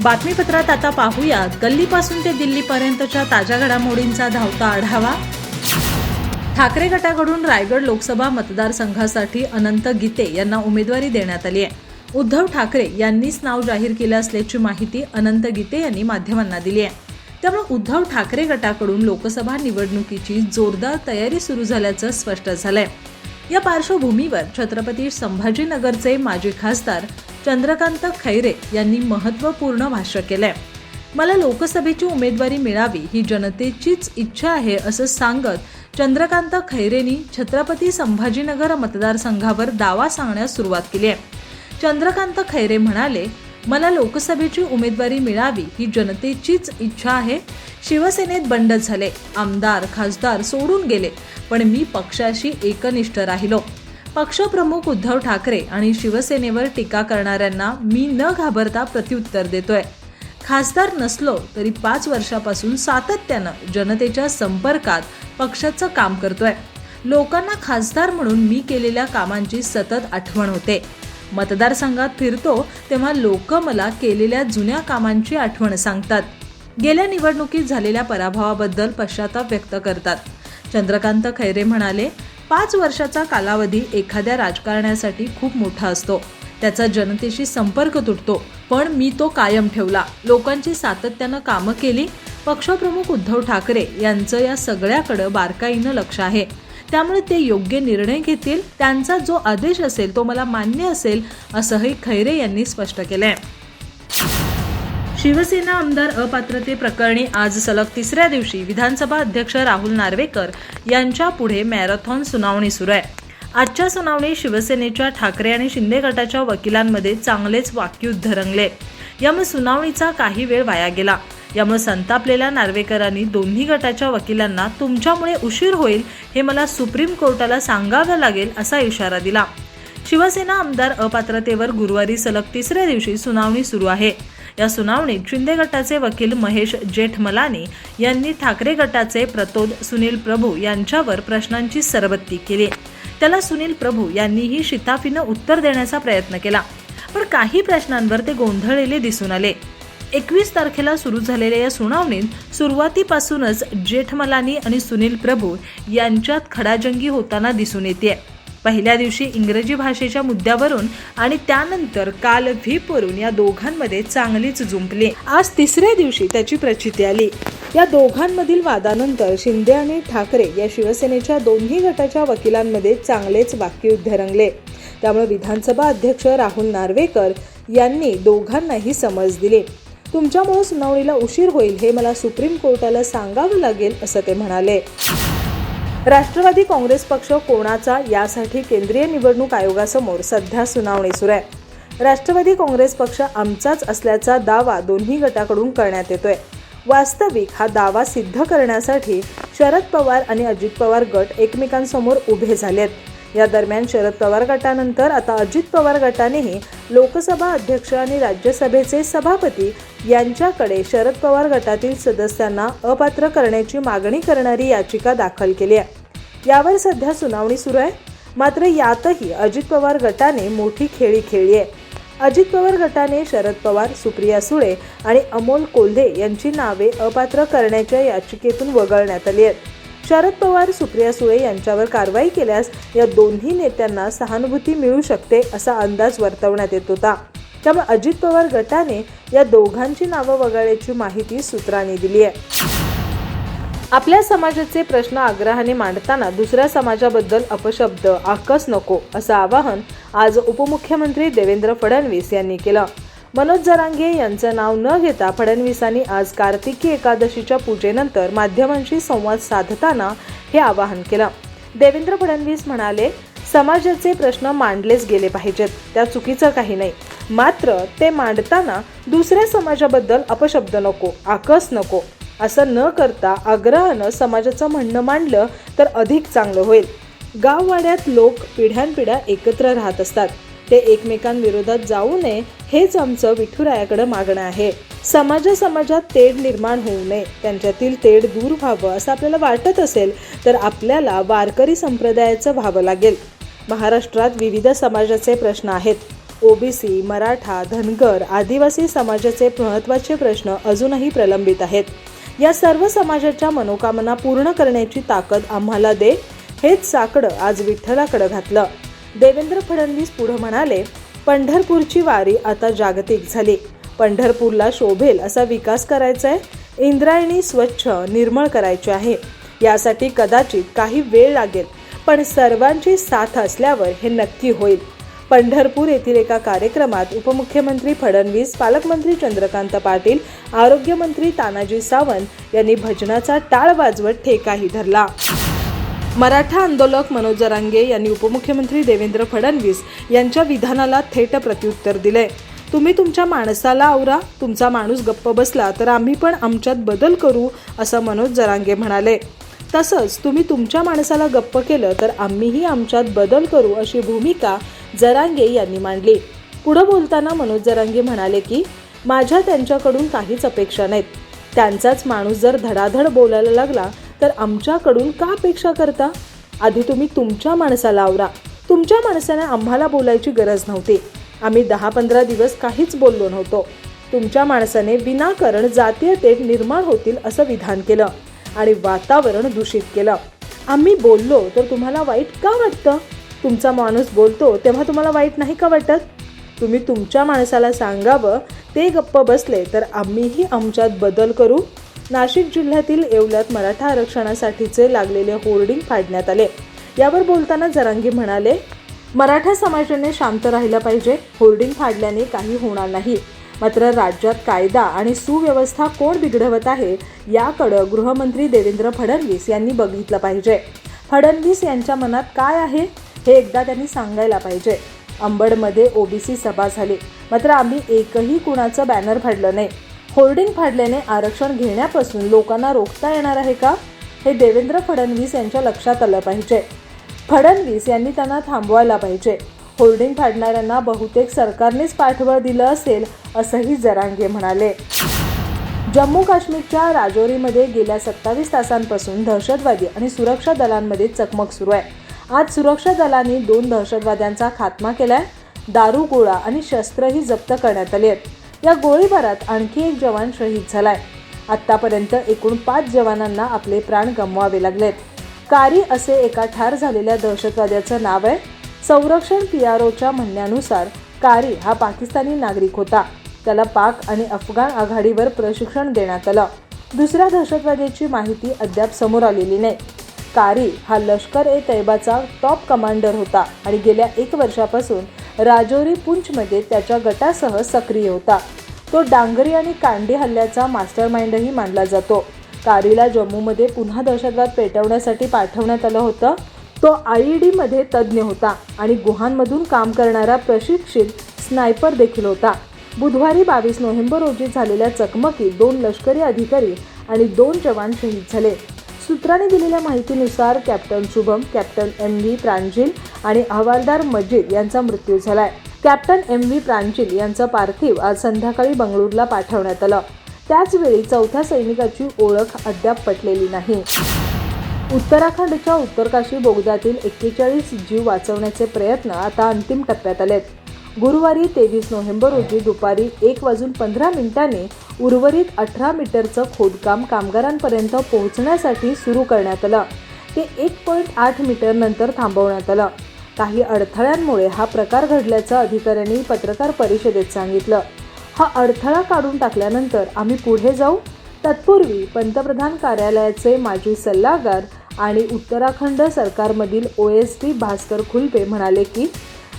बातमीपत्रात आता पाहूयात गल्लीपासून ते दिल्लीपर्यंतच्या ताज्या घडामोडींचा धावता आढावा। ठाकरे गटाकडून रायगड लोकसभा मतदारसंघासाठी अनंत गीते यांना उमेदवारी देण्यात आली आहे। उद्धव ठाकरे यांनीच नाव जाहीर केलं असल्याची माहिती अनंत गीते यांनी माध्यमांना दिली आहे। त्यामुळे उद्धव ठाकरे गटाकडून लोकसभा निवडणुकीची जोरदार तयारी सुरू झाल्याचं स्पष्ट झालंय। या पार्श्वभूमीवर छत्रपती संभाजीनगरचे माजी खासदार चंद्रकांत खैरे यांनी महत्त्वपूर्ण भाष्य केलंय। मला लोकसभेची उमेदवारी मिळावी ही जनतेचीच इच्छा आहे असं सांगत चंद्रकांत खैरेंनी छत्रपती संभाजीनगर मतदारसंघावर दावा सांगण्यास सुरुवात केली आहे। चंद्रकांत खैरे म्हणाले, मला लोकसभेची उमेदवारी मिळावी ही जनतेचीच इच्छा आहे। शिवसेनेत बंड झाले, आमदार खासदार सोडून गेले, पण मी पक्षाशी एकनिष्ठ राहिलो। पक्षप्रमुख उद्धव ठाकरे आणि शिवसेनेवर टीका करणाऱ्यांना मी न घाबरता प्रत्युत्तर देतोय। खासदार नसलो तरी 5 वर्षापासून सातत्यानं जनतेच्या संपर्कात पक्षाचं काम करतोय। लोकांना खासदार म्हणून मी केलेल्या कामांची सतत आठवण होते। मतदारसंघात फिरतो तेव्हा लोक मला केलेल्या जुन्या कामांची आठवण सांगतात। गेल्या निवडणुकीत झालेल्या पराभवाबद्दल पश्चाताप व्यक्त करतात। चंद्रकांत खैरे म्हणाले, 5 वर्षाचा कालावधी एखाद्या राजकारण्यासाठी खूप मोठा असतो। त्याचा जनतेशी संपर्क तुटतो, पण मी तो कायम ठेवला। लोकांची सातत्यानं कामं केली। पक्षप्रमुख उद्धव ठाकरे यांचं या सगळ्याकडे बारकाईनं लक्ष आहे। त्यामुळे ते योग्य निर्णय घेतील, त्यांचा जो आदेश असेल तो मला मान्य असेल असंही खैरे यांनी स्पष्ट केलंय। शिवसेना आमदार अपात्रते प्रकरणी आज सलग 3ऱ्या दिवशी विधानसभा अध्यक्ष राहुल नार्वेकर यांच्या पुढे मॅरेथॉन सुनावणी सुरू आहे। आजच्या सुनावणीत शिवसेनेच्या ठाकरे आणि शिंदे गटाच्या वकिलांमध्ये चांगलेच वाक्युद्ध रंगले। यामुळे सुनावणीचा काही वेळ वाया गेला। यामुळे संतापलेल्या नार्वेकरांनी दोन्ही गटाच्या वकिलांना तुमच्यामुळे उशीर होईल हे मला सुप्रीम कोर्टाला सांगावं लागेल असा इशारा दिला। शिवसेना आमदार अपात्रतेवर गुरुवारी सलग 3ऱ्या दिवशी सुनावणी सुरू आहे। या सुनावणीत शिंदे गटाचे वकील महेश जेठमलानी यांनी ठाकरे गटाचे प्रतोद सुनील प्रभू यांच्यावर प्रश्नांची सरबत्ती केली। त्याला सुनील प्रभू यांनीही शिताफीनं उत्तर देण्याचा प्रयत्न केला, पण काही प्रश्नांवर ते गोंधळलेले दिसून आले। 21 तारखेला सुरू झालेल्या या सुनावणीत सुरुवातीपासूनच जेठमलानी आणि सुनील प्रभू यांच्यात खडाजंगी होताना दिसून येते। पहिल्या दिवशी इंग्रजी भाषेच्या मुद्द्यावरून आणि त्यानंतर काल व्हीपवरून या दोघांमध्ये चांगलीच जुंपली। आज 3ऱ्या दिवशी त्याची प्रचिती आली। या दोघांमधील वादानंतर शिंदे आणि ठाकरे या शिवसेनेच्या दोन्ही गटाच्या वकिलांमध्ये चांगलेच वाक्युद्ध रंगले। त्यामुळे विधानसभा अध्यक्ष राहुल नार्वेकर यांनी दोघांनाही समज दिली। तुमच्यामुळे सुनावणीला उशीर होईल हे मला सुप्रीम कोर्टाला सांगावं लागेल असं ते म्हणाले। राष्ट्रवादी काँग्रेस पक्ष कोणाचा यासाठी केंद्रीय निवडणूक आयोगासमोर सध्या सुनावणी सुरू आहे। राष्ट्रवादी काँग्रेस पक्ष आमचाच असल्याचा दावा दोन्ही गटाकडून करण्यात येतोय। वास्तविक हा दावा सिद्ध करण्यासाठी शरद पवार आणि अजित पवार गट एकमेकांसमोर उभे झालेत। या दरम्यान शरद पवार गटानंतर आता अजित पवार गटानेही लोकसभा अध्यक्ष आणि राज्यसभेचे सभापती यांच्याकडे शरद पवार गटातील सदस्यांना अपात्र करण्याची मागणी करणारी याचिका दाखल केली आहे। यावर सध्या सुनावणी सुरू आहे। मात्र यातही अजित पवार गटाने मोठी खेळी खेळली आहे। अजित पवार गटाने शरद पवार, सुप्रिया सुळे आणि अमोल कोल्हे यांची नावे अपात्र करण्याच्या याचिकेतून वगळण्यात आली आहेत। शरद पवार, सुप्रिया सुळे यांच्यावर कारवाई केल्यास या दोन्ही नेत्यांना सहानुभूती मिळू शकते असा अंदाज वर्तवण्यात येत होता। त्यामुळे अजित पवार गटाने या दोघांची नावं वगळल्याची माहिती सूत्रांनी दिली आहे। आपल्या समाजाचे प्रश्न आग्रहाने मांडताना दुसऱ्या समाजाबद्दल अपशब्द, आकस नको असं आवाहन आज उपमुख्यमंत्री देवेंद्र फडणवीस यांनी केलं। मनोज जरांगे यांचं नाव न घेता फडणवीसांनी आज कार्तिकी एकादशीच्या पूजेनंतर माध्यमांशी संवाद साधताना हे आवाहन केलं। देवेंद्र फडणवीस म्हणाले, समाजाचे प्रश्न मांडलेच गेले पाहिजेत, त्या चुकीचं काही नाही। मात्र ते मांडताना दुसऱ्या समाजाबद्दल अपशब्द नको, आकस नको असं न करता आग्रहानं समाजाचं म्हणणं मांडलं तर अधिक चांगलं होईल। गाववाड्यात लोक पिढ्यानपिढ्या एकत्र राहत असतात, ते एकमेकांविरोधात जाऊ नये हेच आमचं विठुरायाकडे मागणं आहे। समाजात तेढ निर्माण होऊ नये, त्यांच्यातील तेढ दूर व्हावं असं आपल्याला वाटत असेल तर आपल्याला वारकरी संप्रदायाचं व्हावं लागेल। महाराष्ट्रात विविध समाजाचे प्रश्न आहेत। ओबीसी, मराठा, धनगर, आदिवासी समाजाचे महत्त्वाचे प्रश्न अजूनही प्रलंबित आहेत. या सर्व समाजाच्या मनोकामना पूर्ण करण्याची ताकद आम्हाला दे, हेच साकडं आज विठ्ठलाकडे घातलं. देवेंद्र फडणवीस पुढे म्हणाले, पंढरपूरची वारी आता जागतिक झाली. पंढरपूरला शोभेल असा विकास करायचा आहे. इंद्रायणी स्वच्छ निर्मळ करायची आहे. यासाठी कदाचित काही वेळ लागेल, पण सर्वांची साथ असल्यावर हे नक्की होईल. पंढरपूर येथील एका कार्यक्रमात उपमुख्यमंत्री फडणवीस, पालकमंत्री चंद्रकांत पाटील, आरोग्यमंत्री तानाजी सावंत यांनी भजनाचा टाळ वाजवत ठेकाही धरला. मराठा आंदोलक मनोज जरांगे यांनी उपमुख्यमंत्री देवेंद्र फडणवीस यांच्या विधानाला थेट प्रत्युत्तर दिले. तुम्ही तुमच्या माणसाला आवरा, तुमचा माणूस गप्प बसला तर आम्ही पण आमच्यात बदल करू, असं मनोज जरांगे म्हणाले. तसंच तुम्ही तुमच्या माणसाला गप्प केलं तर आम्हीही आमच्यात बदल करू, अशी भूमिका जरांगे यांनी मांडली. पुढे बोलताना मनोज जरांगे म्हणाले की माझ्या त्यांच्याकडून काहीच अपेक्षा नाहीत. त्यांचाच माणूस जर धडाधड बोलायला लागला तर आमच्याकडून का अपेक्षा करता? आधी तुम्ही तुमच्या माणसाला आवरा. तुमच्या माणसाने आम्हाला बोलायची गरज नव्हती. आम्ही 10-15 दिवस काहीच बोललो नव्हतो. तुमच्या माणसाने विनाकारण जातीय तेढ निर्माण होतील असं विधान केलं आणि वातावरण दूषित केलं. आम्ही बोललो तर तुम्हाला वाईट का वाटतं? तुमचा माणूस बोलतो तेव्हा तुम्हाला वाईट नाही का वाटत? तुम्ही तुमच्या माणसाला सांगावं, ते गप्प बसले तर आम्हीही आमच्यात बदल करू. नाशिक जिल्ह्यातील येवल्यात मराठा आरक्षणासाठीचे लागलेले होर्डिंग फाडण्यात आले. यावर बोलताना जरांगे म्हणाले, मराठा समाजाने शांत राहिलं पाहिजे. होर्डिंग फाडल्याने काही होणार नाही. मात्र राज्यात कायदा आणि सुव्यवस्था कोण बिघडवत आहे याकडे गृहमंत्री देवेंद्र फडणवीस यांनी बघितलं पाहिजे. फडणवीस यांच्या मनात काय आहे हे एकदा त्यांनी सांगायला पाहिजे. अंबडमध्ये ओबीसी सभा झाली, मात्र आम्ही एकही कुणाचं बॅनर फाडलं नाही. होर्डिंग फाडल्याने आरक्षण घेण्यापासून लोकांना रोखता येणार आहे का, हे देवेंद्र फडणवीस यांच्या लक्षात आलं पाहिजे. फडणवीस यांनी त्यांना थांबवायला पाहिजे. होर्डिंग फाडणाऱ्यांना बहुतेक सरकारनेच पाठबळ दिलं असेल, असंही जरांगे म्हणाले. जम्मू काश्मीरच्या राजौरीमध्ये गेल्या 27 तासांपासून दहशतवादी आणि सुरक्षा दलांमध्ये चकमक सुरू आहे. आज सुरक्षा दलांनी 2 दहशतवाद्यांचा खात्मा केलाय. दारू, गोळा आणि शस्त्रही जप्त करण्यात आली आहेत. या गोळीबारात आणखी एक जवान शहीद झालाय. आतापर्यंत एकूण 5 जवानांना आपले प्राण गमवावे लागलेत. कारी असे एका ठार झालेल्या दहशतवाद्याचं नाव आहे. संरक्षण PROच्या म्हणण्यानुसार कारी हा पाकिस्तानी नागरिक होता. त्याला पाक आणि अफगाण आघाडीवर प्रशिक्षण देण्यात आलं. दुसऱ्या दहशतवाद्याची माहिती अद्याप समोर आलेली नाही. कारी हा लष्कर-ए-तैबाचा टॉप कमांडर होता आणि गेल्या 1 वर्षापासून राजौरी पुंछमध्ये त्याच्या गटासह सक्रिय होता. तो डांगरी आणि कांडी हल्ल्याचा मास्टरमाइंडही मानला जातो. कारीला जम्मूमध्ये पुन्हा दहशतवाद पेटवण्यासाठी पाठवण्यात आलं होतं. तो IED-मध्ये तज्ज्ञ होता आणि गुहांमधून काम करणारा प्रशिक्षित स्नायपर देखील होता. बुधवारी 22 नोव्हेंबर रोजी झालेल्या चकमकीत 2 लष्करी अधिकारी आणि 2 जवान शहीद झाले. सूत्रांनी दिलेल्या माहितीनुसार कॅप्टन शुभम, कॅप्टन MV प्रांजिल आणि हवालदार मजीद यांचा मृत्यू झालाय. कॅप्टन MV प्रांजिल यांचं पार्थिव आज संध्याकाळी बंगळूरला पाठवण्यात आलं. त्याचवेळी 4थ्या सैनिकाची ओळख अद्याप पटलेली नाही. उत्तराखंडच्या उत्तरकाशी बोगद्यातील 41 जीव वाचवण्याचे प्रयत्न आता अंतिम टप्प्यात आलेत. गुरुवारी 23 नोव्हेंबर रोजी दुपारी 1:15 उर्वरित 18 मीटरचं खोदकाम कामगारांपर्यंत पोहोचण्यासाठी सुरू करण्यात आलं. ते 1.8 मीटर नंतर थांबवण्यात आलं. काही अडथळ्यांमुळे हा प्रकार घडल्याचं अधिकाऱ्यांनी पत्रकार परिषदेत सांगितलं. हा अडथळा काढून टाकल्यानंतर आम्ही पुढे जाऊ. तत्पूर्वी पंतप्रधान कार्यालयाचे माजी सल्लागार आणि उत्तराखंड सरकारमधील OSD भास्कर खुल्बे म्हणाले की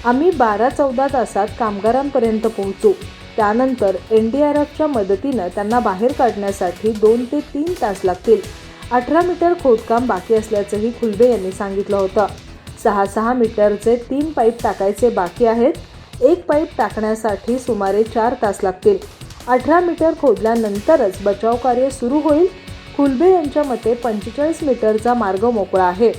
आम्ही 12-14 तासात कामगारांपर्यंत पोहोचू. त्यानंतर NDRFच्या मदतीनं त्यांना बाहेर काढण्यासाठी 2 ते 3 तास लागतील. 18 मीटर खोदकाम बाकी असल्याचंही खुल्बे यांनी सांगितलं होतं. 6 मीटरचे 3 पाईप टाकायचे बाकी आहेत. 1 पाईप टाकण्यासाठी सुमारे 4 तास लागतील. 18 मीटर खोदल्यानंतरच बचाव कार्य सुरू होईल. खुल्बे यांच्या मते 45 मीटरचा मार्ग मोकळा आहे.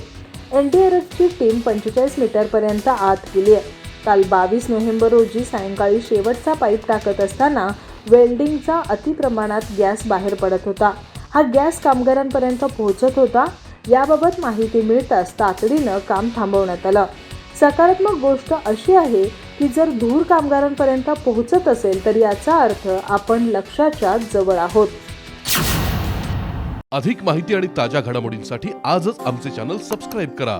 NDRFची टीम 45 मीटरपर्यंत आत गेली आहे. काल 22 नोव्हेंबर रोजी सायंकाळी शेवटचा पाईप टाकत असताना वेल्डिंगचा अतिप्रमाणात गॅस बाहेर पडत होता. हा गॅस कामगारांपर्यंत पोहोचत होता. याबाबत माहिती मिळताच तातडीनं काम थांबवण्यात आलं. सकारात्मक गोष्ट अशी आहे की जर धूर कामगारांपर्यंत पोहोचत असेल तर याचा अर्थ आपण लक्ष्याच्या जवळ आहोत. अधिक माहिती आणि ताज्या घडामोडींसाठी आजच आमचे चॅनल सबस्क्राईब करा.